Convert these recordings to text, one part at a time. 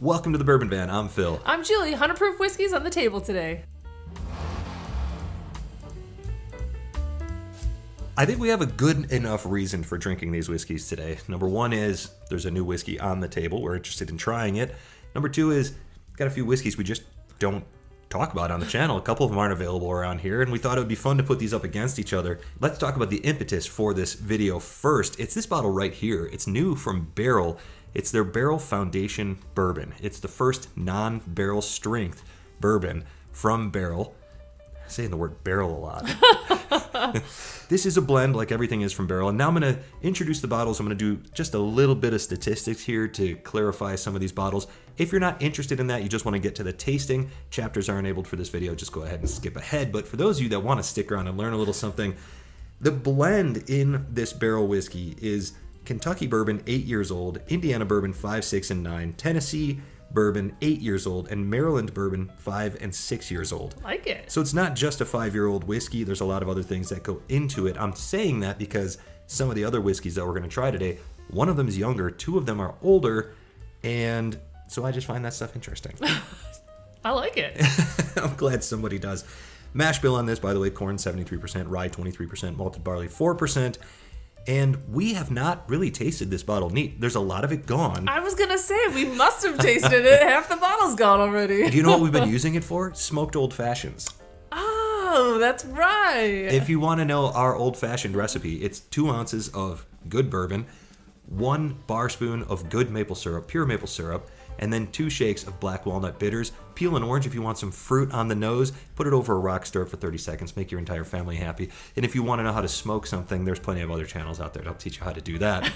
Welcome to the Bourbon Van. I'm Phil. I'm Julie. 100 proof whiskeys on the table today. I think we have a good enough reason for drinking these whiskeys today. Number one is there's a new whiskey on the table. We're interested in trying it. Number two is got a few whiskeys we just don't talk about on the channel. A couple of them aren't available around here, and we thought it would be fun to put these up against each other. Let's talk about the impetus for this video first. It's this bottle right here. It's new from Barrell. It's their Barrell Foundation bourbon. It's the first non-barrel strength bourbon from Barrell. I'm saying the word barrel a lot. This is a blend like everything is from Barrell. And now I'm going to introduce the bottles. I'm going to do just a little bit of statistics here to clarify some of these bottles. If you're not interested in that, you just want to get to the tasting, chapters are enabled for this video, just go ahead and skip ahead. But for those of you that want to stick around and learn a little something, the blend in this Barrell whiskey is Kentucky bourbon, 8 years old, Indiana bourbon, 5, 6, and 9, Tennessee bourbon, 8 years old, and Maryland bourbon, 5 and 6 years old. Like it. So it's not just a 5-year-old whiskey. There's a lot of other things that go into it. I'm saying that because some of the other whiskeys that we're going to try today, one of them is younger, two of them are older, and so I just find that stuff interesting. I like it. I'm glad somebody does. Mash bill on this, by the way, corn 73%, rye 23%, malted barley 4%. And we have not really tasted this bottle neat. There's a lot of it gone. I was going to say, we must have tasted it. Half the bottle's gone already. Do you know what we've been using it for? Smoked old fashions. Oh, that's right. If you want to know our old fashioned recipe, it's 2 ounces of good bourbon, 1 bar spoon of good maple syrup, pure maple syrup, and then 2 shakes of black walnut bitters. Peel an orange if you want some fruit on the nose. Put it over a rock, stir it for 30 seconds. Make your entire family happy. And if you want to know how to smoke something, there's plenty of other channels out there that'll teach you how to do that.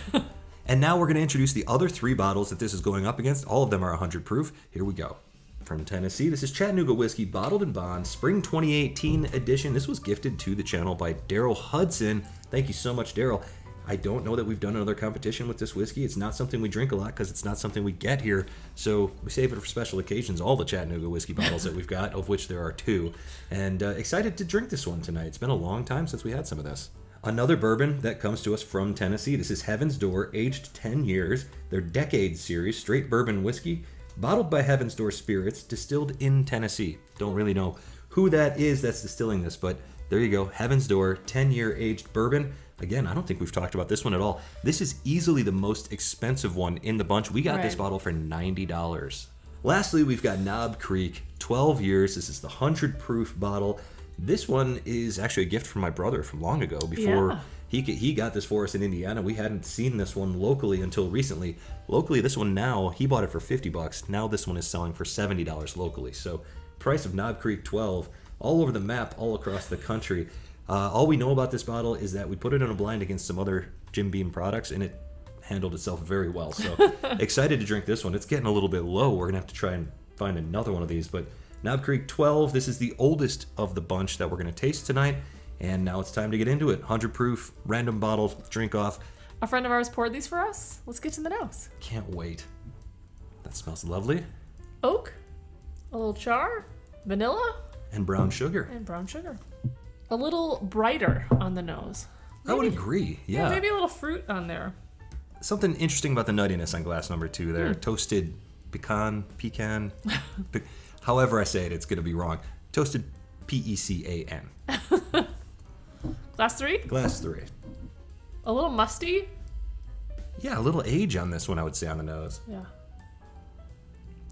And now we're going to introduce the other 3 bottles that this is going up against. All of them are 100 proof. Here we go. From Tennessee, this is Chattanooga Whiskey Bottled in Bond Spring 2018 edition. This was gifted to the channel by Daryl Hudson. Thank you so much, Daryl. I don't know that we've done another competition with this whiskey. It's not something we drink a lot because it's not something we get here. So we save it for special occasions, all the Chattanooga whiskey bottles that we've got, of which there are 2. And excited to drink this one tonight. It's been a long time since we had some of this. Another bourbon that comes to us from Tennessee. This is Heaven's Door, aged 10 years. Their Decades series, straight bourbon whiskey, bottled by Heaven's Door Spirits, distilled in Tennessee. Don't really know who that is that's distilling this, but there you go. Heaven's Door, 10-year aged bourbon. Again, I don't think we've talked about this one at all. This is easily the most expensive one in the bunch. We got this bottle for $90. Lastly, we've got Knob Creek, 12 years. This is the 100 proof bottle. This one is actually a gift from my brother from long ago. Before he got this for us in Indiana. We hadn't seen this one locally until recently. Locally, this one now, he bought it for $50. Now this one is selling for $70 locally. So price of Knob Creek 12, all over the map, all across the country. All we know about this bottle is that we put it in a blind against some other Jim Beam products, and it handled itself very well. So excited to drink this one. It's getting a little bit low. We're going to have to try and find another one of these. But Knob Creek 12, this is the oldest of the bunch that we're going to taste tonight. And now it's time to get into it. 100 proof, random bottle, drink off. A friend of ours poured these for us. Let's get to the nose. Can't wait. That smells lovely. Oak, a little char, vanilla. And brown sugar. And brown sugar. A little brighter on the nose. Maybe, I would agree, yeah. Maybe a little fruit on there. Something interesting about the nuttiness on glass number 2 there. Toasted pecan, however I say it, it's going to be wrong. Toasted P-E-C-A-N. Glass 3? Glass 3. A little musty? Yeah, a little age on this one, I would say, on the nose. Yeah.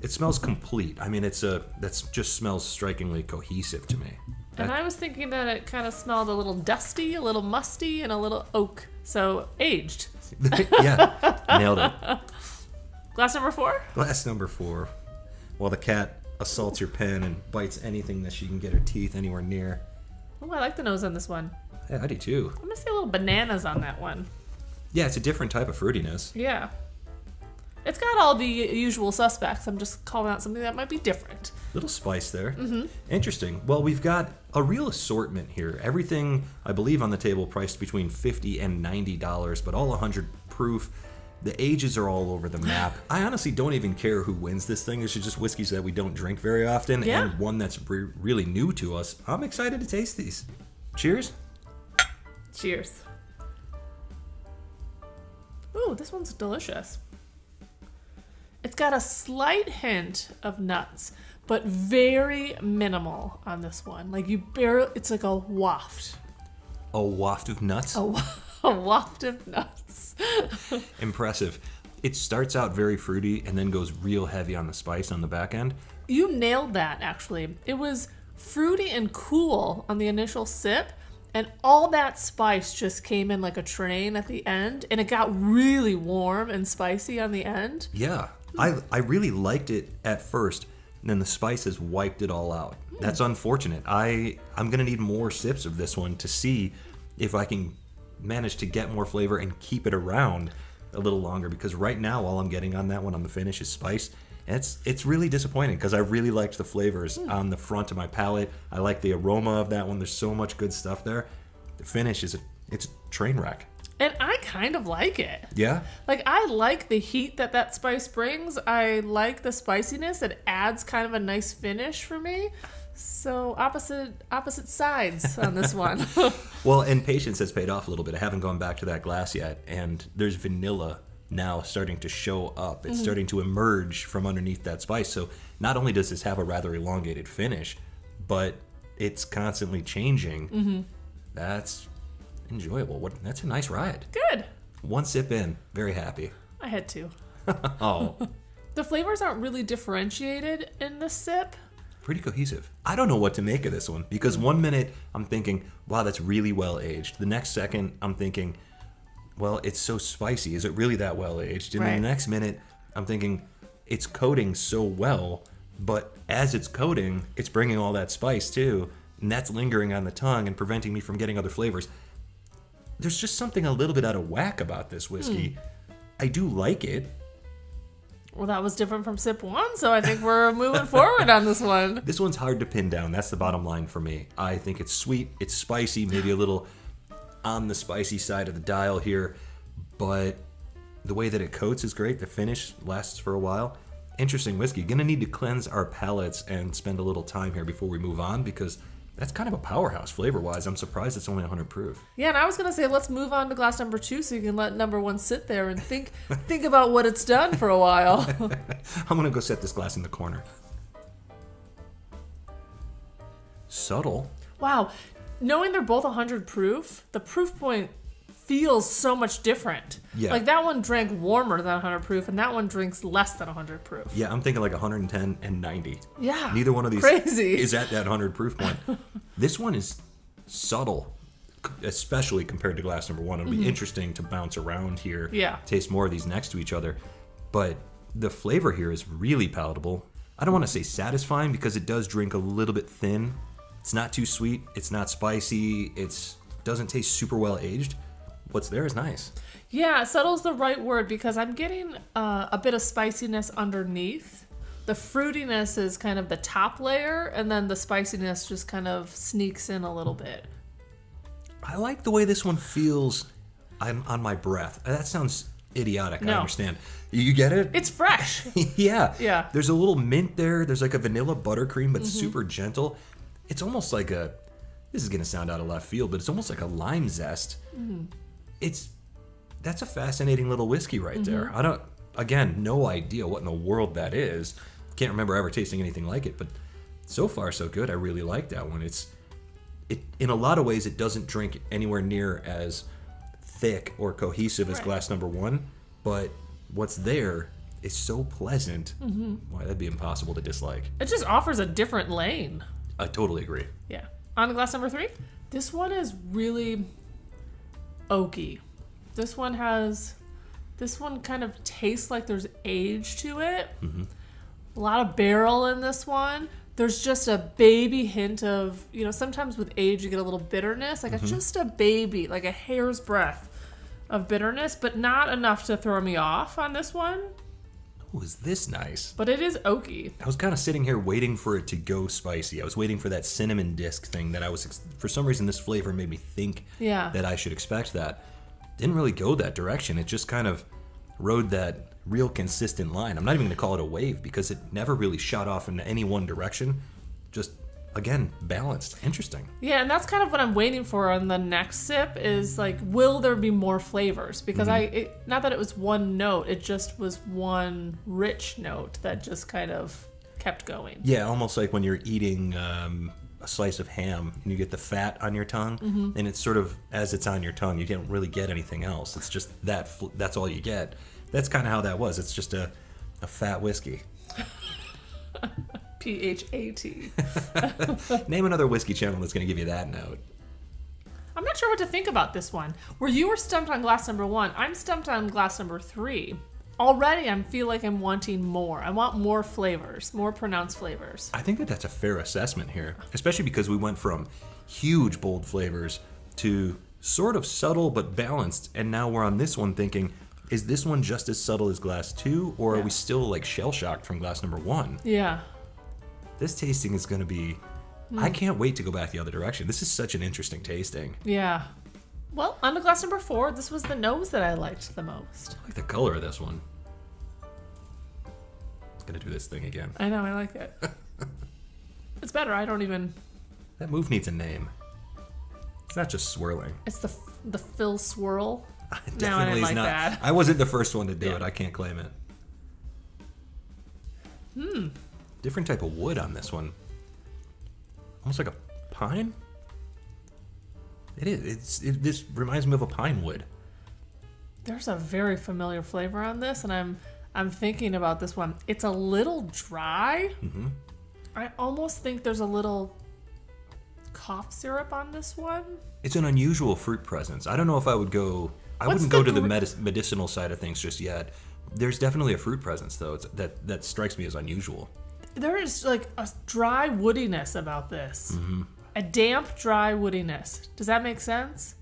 It smells complete. I mean, that just smells strikingly cohesive to me. And I was thinking that it kind of smelled a little dusty, a little musty, and a little oak. So, aged. Yeah, nailed it. Glass number 4? Glass number 4. While the cat assaults your pen and bites anything that she can get her teeth anywhere near. Oh, I like the nose on this one. Yeah, I do too. I'm going to say a little bananas on that one. Yeah, it's a different type of fruitiness. Yeah. It's got all the usual suspects. I'm just calling out something that might be different. Little spice there. Interesting. Well, we've got a real assortment here. Everything, I believe, on the table priced between $50 and $90, but all 100 proof. The ages are all over the map. I honestly don't even care who wins this thing. There's just whiskeys that we don't drink very often, and one that's really new to us. I'm excited to taste these. Cheers. Cheers. Ooh, this one's delicious. It's got a slight hint of nuts, but very minimal on this one. Like it's like a waft. A waft of nuts? A waft of nuts. Impressive. It starts out very fruity and then goes real heavy on the spice on the back end. You nailed that, actually. It was fruity and cool on the initial sip, and all that spice just came in like a train at the end, and it got really warm and spicy on the end. Yeah, I really liked it at first, and then the spices wiped it all out. That's unfortunate. I'm going to need more sips of this one to see if I can manage to get more flavor and keep it around a little longer, because right now all I'm getting on that one on the finish is spice. And it's really disappointing because I really liked the flavors on the front of my palate. I like the aroma of that one. There's so much good stuff there. The finish it's a train wreck. And I kind of like it. Yeah? Like, I like the heat that spice brings. I like the spiciness. It adds kind of a nice finish for me. So opposite sides on this one. Well, and patience has paid off a little bit. I haven't gone back to that glass yet, and there's vanilla now starting to show up. It's starting to emerge from underneath that spice. So not only does this have a rather elongated finish, but it's constantly changing. That's enjoyable. That's a nice ride. Good. One sip in, very happy. I had two. Oh. The flavors aren't really differentiated in this sip. Pretty cohesive. I don't know what to make of this one, because one minute I'm thinking, wow, that's really well aged. The next second I'm thinking, well, it's so spicy. Is it really that well aged? And then the next minute I'm thinking, it's coating so well, but as it's coating, it's bringing all that spice too, and that's lingering on the tongue and preventing me from getting other flavors. There's just something a little bit out of whack about this whiskey. I do like it. Well, that was different from sip one, so I think we're moving forward on this one. This one's hard to pin down. That's the bottom line for me. I think it's sweet, it's spicy, maybe a little on the spicy side of the dial here, but the way that it coats is great. The finish lasts for a while. Interesting whiskey. Gonna need to cleanse our palates and spend a little time here before we move on, because that's kind of a powerhouse flavor-wise. I'm surprised it's only 100 proof. Yeah, and I was gonna say let's move on to glass number 2 so you can let number 1 sit there and think about what it's done for a while. I'm gonna go set this glass in the corner. Subtle. Wow. Knowing they're both 100 proof, the proof point feels so much different. Yeah. Like that one drank warmer than 100 proof, and that one drinks less than 100 proof. Yeah, I'm thinking like 110 and 90. Yeah. Neither one of these crazy. is at that 100 proof point. This one is subtle, especially compared to glass number 1. It'll be interesting to bounce around here. Yeah. Taste more of these next to each other. But the flavor here is really palatable. I don't want to say satisfying, because it does drink a little bit thin. It's not too sweet. It's not spicy. It doesn't taste super well aged. What's there is nice. Yeah, subtle's the right word, because I'm getting a bit of spiciness underneath. The fruitiness is kind of the top layer, and then the spiciness just kind of sneaks in a little bit. I like the way this one feels on my breath. That sounds idiotic, No. I understand. You get it? It's fresh. Yeah. Yeah. There's a little mint there. There's like a vanilla buttercream, but super gentle. It's almost like this is going to sound out of left field, but it's almost like a lime zest. That's a fascinating little whiskey right there. Again, no idea what in the world that is. Can't remember ever tasting anything like it, but so far so good. I really like that one. It in a lot of ways, it doesn't drink anywhere near as thick or cohesive as glass number 1, but what's there is so pleasant. Why, that'd be impossible to dislike. It just offers a different lane. I totally agree. Yeah. On to glass number 3. This one is really oaky. This one kind of tastes like there's age to it. A lot of barrel in this one. There's just a baby hint of, sometimes with age you get a little bitterness, like just a baby, like a hair's breadth of bitterness, but not enough to throw me off on this one. Oh, is this nice? But it is oaky. I was kind of sitting here waiting for it to go spicy. I was waiting for that cinnamon disc thing that for some reason this flavor made me think that I should expect that. Didn't really go that direction. It just kind of rode that real consistent line. I'm not even going to call it a wave, because it never really shot off in any one direction. Just again, balanced. Interesting. Yeah, and that's kind of what I'm waiting for on the next sip is like, will there be more flavors? Because not that it was one note, it just was one rich note that just kind of kept going. Yeah, almost like when you're eating a slice of ham and you get the fat on your tongue, and it's sort of, as it's on your tongue, you don't really get anything else. It's just that's all you get. That's kind of how that was. It's just a fat whiskey. P-H-A-T. Name another whiskey channel that's going to give you that note. I'm not sure what to think about this one. Where you were stumped on glass number 1, I'm stumped on glass number 3. Already, I feel like I'm wanting more. I want more flavors, more pronounced flavors. I think that's a fair assessment here, especially because we went from huge, bold flavors to sort of subtle but balanced, and now we're on this one thinking, is this one just as subtle as glass 2, or are we still like shell-shocked from glass number 1? Yeah. This tasting is going to be... I can't wait to go back the other direction. This is such an interesting tasting. Yeah. Well, on to glass number 4, this was the nose that I liked the most. I like the color of this one. It's going to do this thing again. I know, I like it. It's better, I don't even... That move needs a name. It's not just swirling. It's the Phil Swirl. It No, I definitely didn't is like not. that. I wasn't the first one to do it. I can't claim it. Different type of wood on this one. Almost like a pine. It is. This reminds me of a pine wood. There's a very familiar flavor on this, and I'm thinking about this one. It's a little dry. I almost think there's a little cough syrup on this one. It's an unusual fruit presence. I don't know if I would go... I wouldn't go to the medicinal side of things just yet. There's definitely a fruit presence, though, that strikes me as unusual. There is like a dry woodiness about this. A damp, dry woodiness. Does that make sense?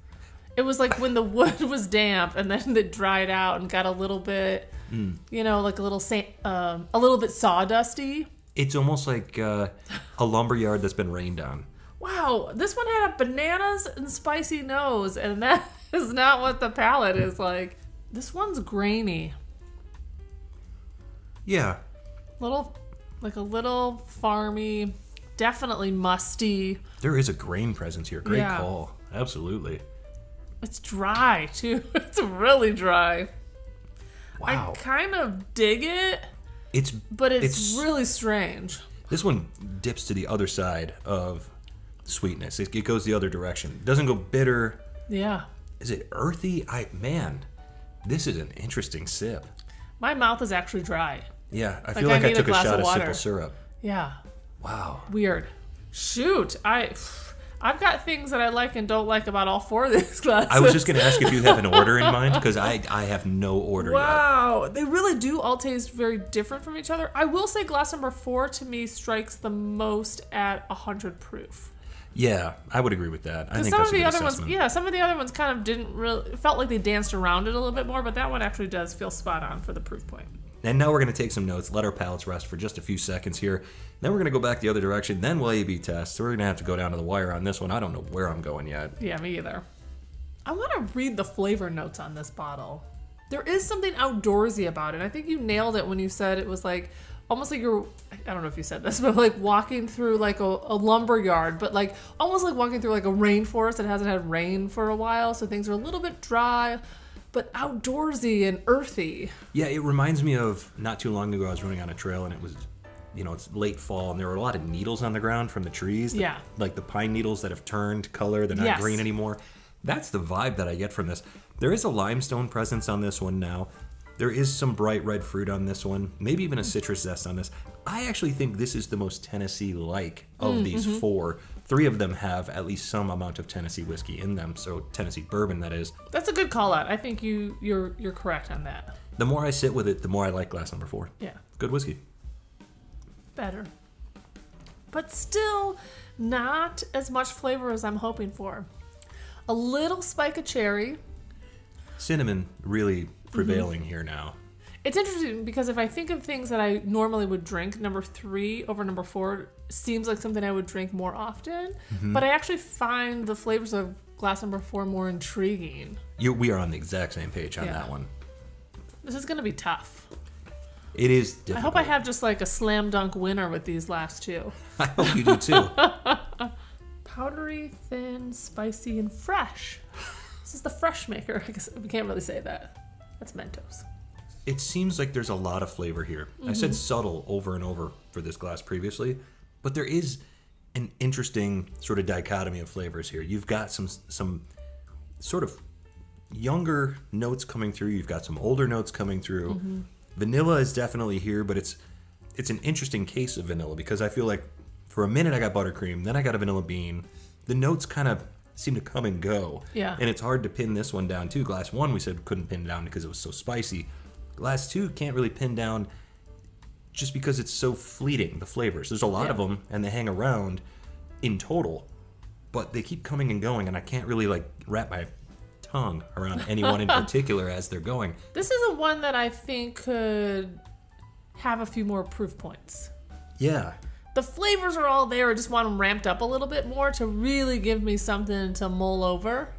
It was like when the wood was damp and then it dried out and got a little bit, you know, like a little bit sawdusty. It's almost like a lumberyard that's been rained on. Wow, this one had a bananas and spicy nose, and that is not what the palate is like. This one's grainy. Yeah. Like a little farmy, definitely musty. There is a grain presence here. Great call. Absolutely. It's dry, too. It's really dry. Wow. I kind of dig it, but it's really strange. This one dips to the other side of sweetness. It goes the other direction. It doesn't go bitter. Yeah. Is it earthy? Man, this is an interesting sip. My mouth is actually dry. Yeah, I feel like I took a shot of simple syrup. Yeah. Wow. Weird. Shoot, I've got things that I like and don't like about all 4 of these glasses. I was just going to ask if you have an order in mind, because I have no order yet. Wow, they really do all taste very different from each other. I will say glass number 4 to me strikes the most at 100 proof. Yeah, I would agree with that. I think some that's of the a good other assessment. ones, some of the other ones kind of didn't really felt like they danced around it a little bit more, but that one actually does feel spot on for the proof point. And now we're going to take some notes, let our palates rest for just a few seconds here. Then we're going to go back the other direction, then we'll A/B test. So we're going to have to go down to the wire on this one. I don't know where I'm going yet. Yeah, me either. I want to read the flavor notes on this bottle. There is something outdoorsy about it. I think you nailed it when you said it was like, almost like you're, I don't know if you said this, but like walking through like a lumber yard, but like almost like walking through like a rainforest that hasn't had rain for a while. So things are a little bit dry, but outdoorsy and earthy. Yeah, it reminds me of not too long ago I was running on a trail and it was, it's late fall and there were a lot of needles on the ground from the trees. Like the pine needles that have turned color, they're not green anymore. That's the vibe that I get from this. There is a limestone presence on this one now. There is some bright red fruit on this one, maybe even a citrus zest on this. I actually think this is the most Tennessee-like of these 4. 3 of them have at least some amount of Tennessee whiskey in them, so Tennessee bourbon, that is. That's a good call out. I think you're correct on that. The more I sit with it, the more I like glass number 4. Yeah. Good whiskey. Better. But still not as much flavor as I'm hoping for. A little spike of cherry. Cinnamon really prevailing here now. It's interesting because if I think of things that I normally would drink, number 3 over number 4 seems like something I would drink more often. But I actually find the flavors of glass number 4 more intriguing. We are on the exact same page on that one. This is going to be tough. It is difficult. I hope I have just like a slam dunk winner with these last two. I hope you do too. Powdery, thin, spicy, and fresh. This is the fresh maker. I guess we can't really say that. That's Mentos. It seems like there's a lot of flavor here. I said subtle over and over for this glass previously, but there is an interesting sort of dichotomy of flavors here. You've got some sort of younger notes coming through. You've got some older notes coming through. Vanilla is definitely here, but it's an interesting case of vanilla because I feel like for a minute I got buttercream, then I got a vanilla bean. The notes kind of seem to come and go. Yeah. And it's hard to pin this one down too. Glass 1 we said couldn't pin down because it was so spicy. Glass 2 can't really pin down just because it's so fleeting, the flavors. There's a lot of them and they hang around in total, but they keep coming and going and I can't really like wrap my tongue around anyone in particular as they're going. This is a one that I think could have a few more proof points. Yeah. The flavors are all there. I just want them ramped up a little bit more to really give me something to mull over.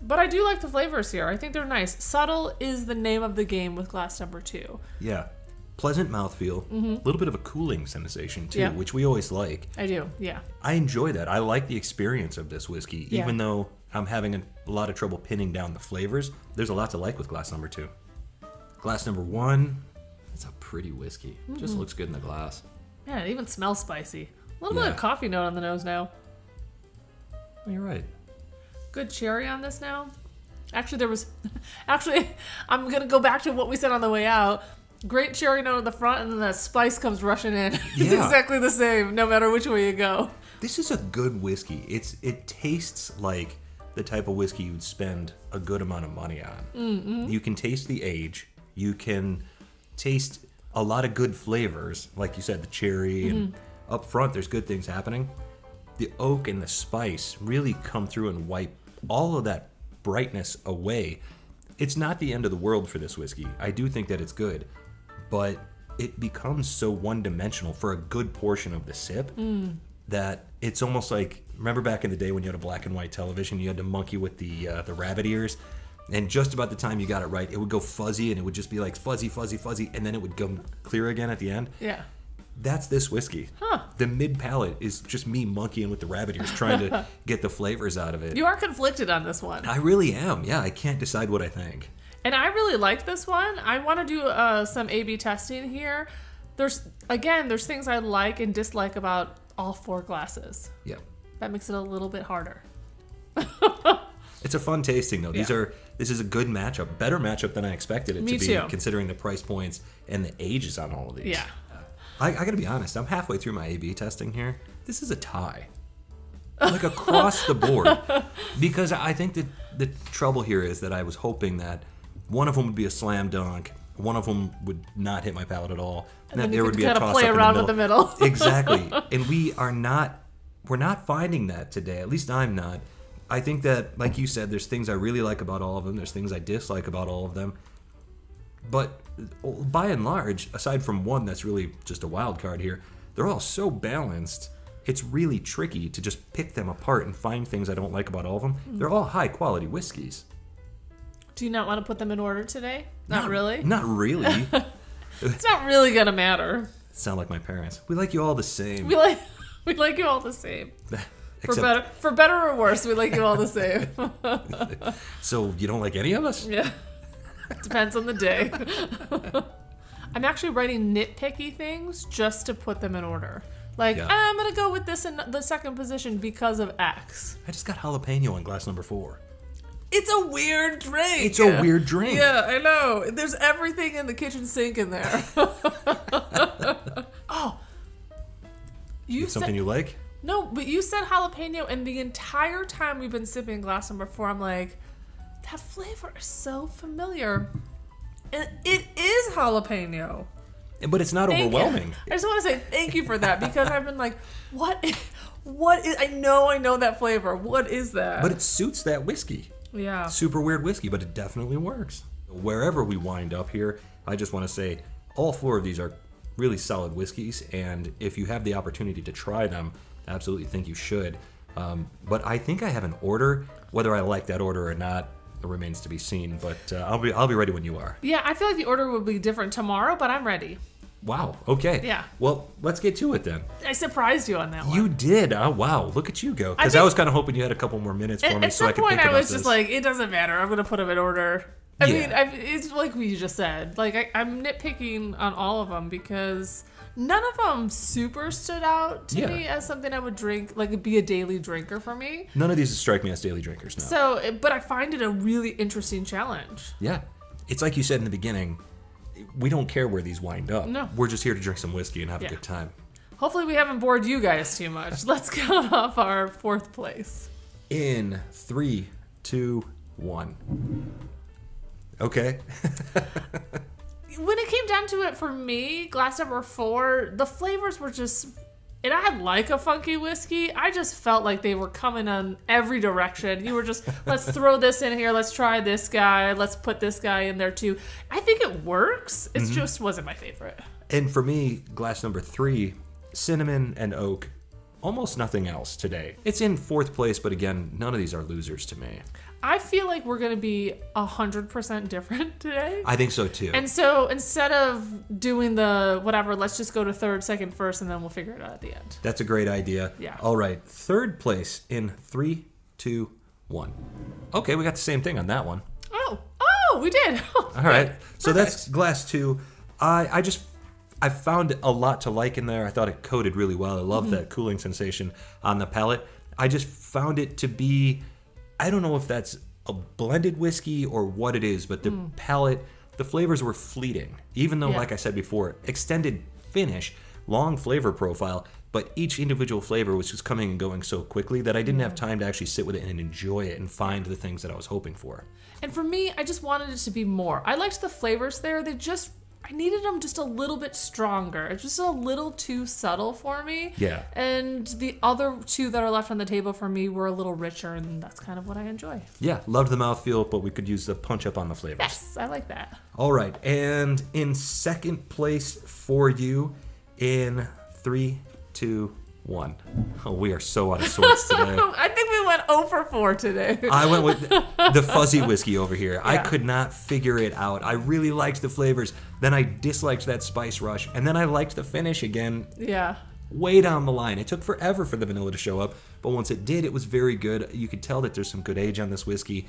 But I do like the flavors here. I think they're nice. Subtle is the name of the game with glass number 2. Yeah. Pleasant mouthfeel. A little bit of a cooling sensation too, which we always like. I do, yeah. I enjoy that. I like the experience of this whiskey, even though I'm having a lot of trouble pinning down the flavors. There's a lot to like with glass number 2. Glass number 1. It's a pretty whiskey. Just looks good in the glass. Yeah, it even smells spicy. A little bit of coffee note on the nose now. You're right. Good cherry on this now. Actually, I'm going to go back to what we said on the way out. Great cherry note at the front, and then that spice comes rushing in. It's exactly the same, no matter which way you go. This is a good whiskey. It tastes like the type of whiskey you'd spend a good amount of money on. You can taste the age. You can taste a lot of good flavors, like you said, the cherry, and up front there's good things happening. The oak and the spice really come through and wipe all of that brightness away. It's not the end of the world for this whiskey. I do think that it's good, but it becomes so one-dimensional for a good portion of the sip that it's almost like, remember back in the day when you had a black and white television, you had to monkey with the rabbit ears, and just about the time you got it right, it would go fuzzy, and it would just be like fuzzy, fuzzy, fuzzy, and then it would go clear again at the end. Yeah. That's this whiskey. The mid-palate is just me monkeying with the rabbit ears, trying to get the flavors out of it. You are conflicted on this one. I really am. Yeah, I can't decide what I think. And I really like this one. I want to do some A/B testing here. There's things I like and dislike about all 4 glasses. Yeah. That makes it a little bit harder. It's a fun tasting, though. This is a good matchup. Better matchup than I expected it to be, considering the price points and the ages on all of these. Yeah. I got to be honest. I'm halfway through my A/B testing here. This is a tie. Like across the board. Because I think that the trouble here is that I was hoping that one of them would be a slam dunk, one of them would not hit my palate at all, and that there would be a toss-up play around with the middle. Exactly. And we're not finding that today. At least I'm not. I think that, like you said, there's things I really like about all of them. There's things I dislike about all of them. But by and large, aside from one that's really just a wild card here, they're all so balanced. It's really tricky to just pick them apart and find things I don't like about all of them. They're all high-quality whiskeys. Do you not want to put them in order today? Not really? Not really. It's not really going to matter. Sound like my parents. We like you all the same. We like you all the same. For better or worse, we like you all the same. So you don't like any of us? Yeah. Depends on the day. I'm actually writing nitpicky things just to put them in order. Like, I'm going to go with this in the second position because of X. I just got jalapeno on glass number 4. It's a weird drink. It's a weird drink. Yeah, I know. There's everything in the kitchen sink in there. Oh. It's something you like? No, but you said jalapeno, and the entire time we've been sipping glass number 4, I'm like, that flavor is so familiar. And it is jalapeno. But it's not overwhelming. I just want to say thank you for that, because I've been like, what is, I know that flavor. What is that? But it suits that whiskey. Yeah. Super weird whiskey, but it definitely works. Wherever we wind up here, I just want to say all 4 of these are really solid whiskeys, and if you have the opportunity to try them, I absolutely think you should. But I think I have an order. Whether I like that order or not, remains to be seen. But I'll be ready when you are. Yeah, I feel like the order will be different tomorrow, but I'm ready. Wow. Okay. Yeah. Well, let's get to it then. I surprised you on that one. You did. Oh, wow. Look at you go. Because I was kind of hoping you had a couple more minutes for me so I could think about this. At some point, I was just like, it doesn't matter. I'm going to put them in order. I mean, it's like we just said. Like, I'm nitpicking on all of them because none of them super stood out to me as something I would drink, like be a daily drinker for me. None of these strike me as daily drinkers, no. So, but I find it a really interesting challenge. Yeah. It's like you said in the beginning, we don't care where these wind up. No. We're just here to drink some whiskey and have a good time. Hopefully we haven't bored you guys too much. Let's count off our 4th place. In 3, 2, 1. Okay. When it came down to it for me, glass number 4, the flavors were just... And I like a funky whiskey. I just felt like they were coming in every direction. You were just, let's throw this in here. Let's try this guy. Let's put this guy in there too. I think it works. It just wasn't my favorite. And for me, glass number 3, cinnamon and oak, almost nothing else today. It's in 4th place, but again, none of these are losers to me. I feel like we're going to be 100% different today. I think so too. And so instead of doing the whatever, let's just go to 3rd, 2nd, 1st, and then we'll figure it out at the end. That's a great idea. Yeah. All right. 3rd place in 3, 2, 1. Okay, we got the same thing on that one. Oh, we did. All right. So that's glass 2. I found a lot to like in there. I thought it coated really well. I love that cooling sensation on the palate. I just found it to be, I don't know if that's a blended whiskey or what it is, but the palate, the flavors were fleeting. Even though, like I said before, extended finish, long flavor profile, but each individual flavor was just coming and going so quickly that I didn't have time to actually sit with it and enjoy it and find the things that I was hoping for. And for me, I just wanted it to be more. I liked the flavors there. I needed them just a little bit stronger. It's just a little too subtle for me. Yeah. And the other 2 that are left on the table for me were a little richer, and that's kind of what I enjoy. Yeah, loved the mouthfeel, but we could use the punch up on the flavors. Yes, I like that. All right, and in 2nd place for you in 3, 2, 1. Oh, we are so out of sorts today. I think we went 0 for 4 today. I went with the fuzzy whiskey over here. Yeah. I could not figure it out. I really liked the flavors. Then I disliked that spice rush. And then I liked the finish again. Yeah. Way down the line. It took forever for the vanilla to show up. But once it did, it was very good. You could tell that there's some good age on this whiskey.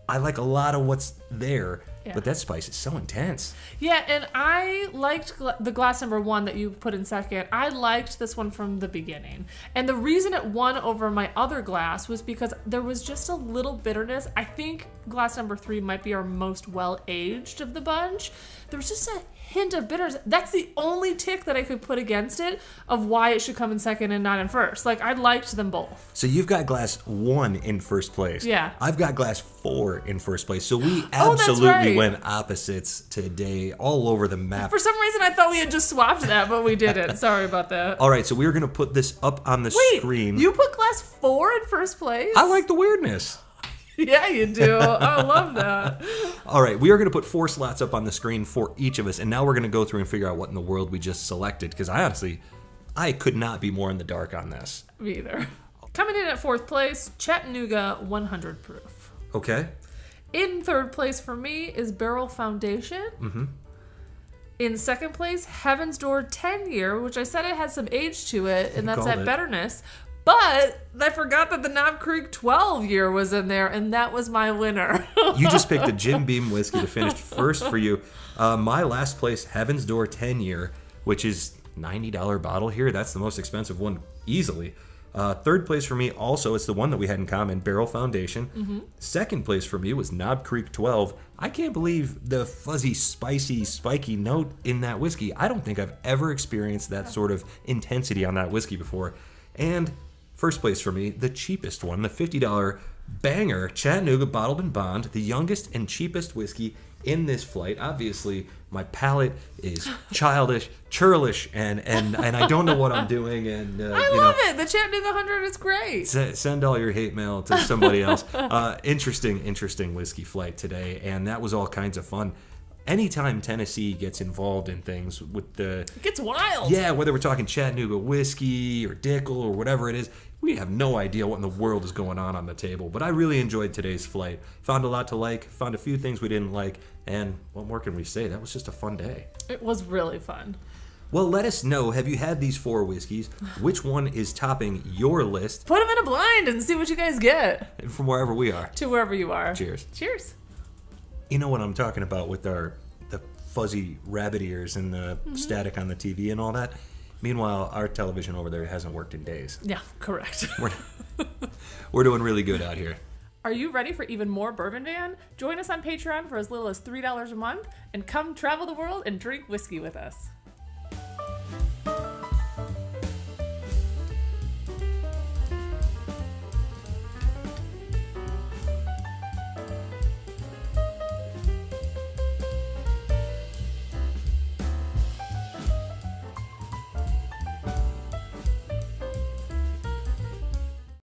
I like a lot of what's there. Yeah. But that spice is so intense. Yeah, and I liked the glass number 1 that you put in 2nd. I liked this one from the beginning. And the reason it won over my other glass was because there was just a little bitterness. I think glass number 3 might be our most well-aged of the bunch. There was just a hint of bitterness. That's the only tick that I could put against it of why it should come in 2nd and not in 1st. Like, I liked them both. So you've got glass 1 in 1st place. Yeah. I've got glass 4 in 1st place. So we absolutely went opposites today, all over the map. For some reason, I thought we had just swapped that, but we didn't. Sorry about that. All right, so we were going to put this up on the screen. You put glass 4 in 1st place? I like the weirdness. Yeah, you do. I love that. All right, we are going to put 4 slots up on the screen for each of us, and now we're going to go through and figure out what in the world we just selected, because I could not be more in the dark on this. Me either. Coming in at 4th place, Chattanooga 100 proof. Okay. In 3rd place for me is Barrell Foundation. Mm-hmm. In 2nd place, Heaven's Door 10 year, which I said it has some age to it, and that's that bitterness. But I forgot that the Knob Creek 12 year was in there, and that was my winner. You just picked a Jim Beam whiskey to finish 1st for you. My last place, Heaven's Door 10 year, which is $90 bottle here. That's the most expensive one easily. 3rd place for me also, it's the one that we had in common, Barrell Foundation. Mm-hmm. 2nd place for me was Knob Creek 12. I can't believe the fuzzy, spicy, spiky note in that whiskey. I don't think I've ever experienced that sort of intensity on that whiskey before. And 1st place for me, the cheapest one, the $50 banger, Chattanooga Bottled and Bond, the youngest and cheapest whiskey in this flight. Obviously, my palate is childish, churlish, and I don't know what I'm doing. And I love it. The Chattanooga 100 is great. Send all your hate mail to somebody else. Interesting whiskey flight today, and that was all kinds of fun. Anytime Tennessee gets involved in things with the... It gets wild. Yeah, whether we're talking Chattanooga whiskey or Dickel or whatever it is, We have no idea what in the world is going on the table, but I really enjoyed today's flight. Found a lot to like, found a few things we didn't like, and what more can we say? That was just a fun day. It was really fun. Well, let us know, have you had these 4 whiskeys? Which one is topping your list? Put them in a blind and see what you guys get. And from wherever we are. To wherever you are. Cheers. Cheers. You know what I'm talking about with the fuzzy rabbit ears and the static on the TV and all that? Meanwhile, our television over there hasn't worked in days. Yeah, correct. We're doing really good out here. Are you ready for even more Bourbon Van? Join us on Patreon for as little as $3 a month and come travel the world and drink whiskey with us.